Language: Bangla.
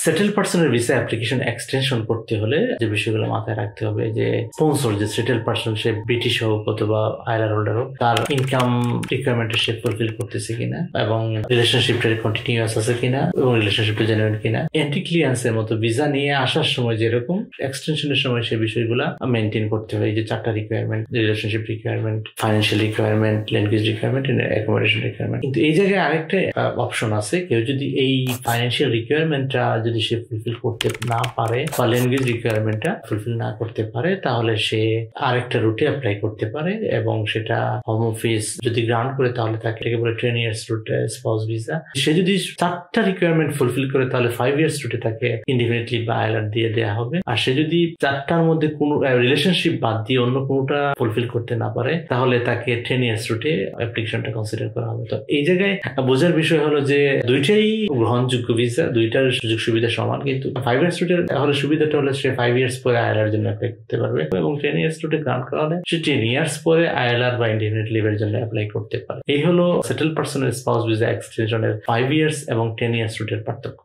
সেটেল পার্সনের ভিসা অ্যাপ্লিকেশন এক্সটেনশন করতে হলে যে বিষয়গুলো মাথায় রাখতে হবে, যে স্পন্সর যে সেটেল পার্সন, সে ব্রিটিশ হোক অথবা আইলার হোল্ডার হোক, তার ইনকাম রিকোয়ারমেন্ট সে ফুলফিল করতেছে কিনা এবং রিলেশনশিপটা কন্টিনিউয়াস আছে কিনা এবং রিলেশনশিপটা জেনুইন কিনা। এন্ট্রি ক্লিয়ারেন্সের মতো ভিসা নিয়ে আসার সময় যেরকম এক্সটেনশনের সময় সেই বিষয়গুলো মেনটেন করতে হয়। যে 4টা requirement, relationship requirement, financial requirement, language requirement, accommodation requirement. কিন্তু এই জায়গায় আরেকটা অপশন আছে, কেউ যদি এই ফাইন্যান্সিয়াল রিকোয়ারমেন্টটা যদি সে ফুলফিল করতে না পারে বা ল্যাঙ্গুয়েজ রিকোয়ারমেন্টটা ফুলফিল না করতে পারে, তাহলে সে আরেকটা রুটে অ্যাপ্লাই করতে পারে এবং সেটা হোম অফিস যদি গ্রান্ট করে তাহলে তাকে বলে 10 years রুটে স্পাউস ভিসা। সে যদি 4টা রিকোয়ারমেন্ট ফুলফিল করে তাহলে 5 years রুটে তাকে ইনডিফিনিটলি বা আইলার দিয়ে দেওয়া হবে। আর সে যদি 4টার মধ্যে কোনো রিলেশনশিপ বাদ দিয়ে অন্য কোনোটা ফুলফিল করতে না পারে তাহলে তাকে 10 years রুটে অ্যাপ্লিকেশনটা কনসিডার করা হবে। তো এই জায়গায় বোঝার বিষয় হলো যে দুইটাই গ্রহণযোগ্য ভিসা, দুইটার সুযোগ সুবিধা সমান, কিন্তু 5 years রুটের হলে সুবিধাটা হলে সে 5 years পরে আইলার জন্য অ্যাপ্লাই করতে পারবে এবং 10 years রুটে গ্রান্ট করা হলে সে 10 years পরে আইলার বা ইনডিফিনিট লিভের জন্য অ্যাপ্লাই করতে পারে। এই হলো সেটেল পার্সনের স্পাউস ভিসা এক্সটেনশনের 5 years এবং 10 years রুটের পার্থক্য।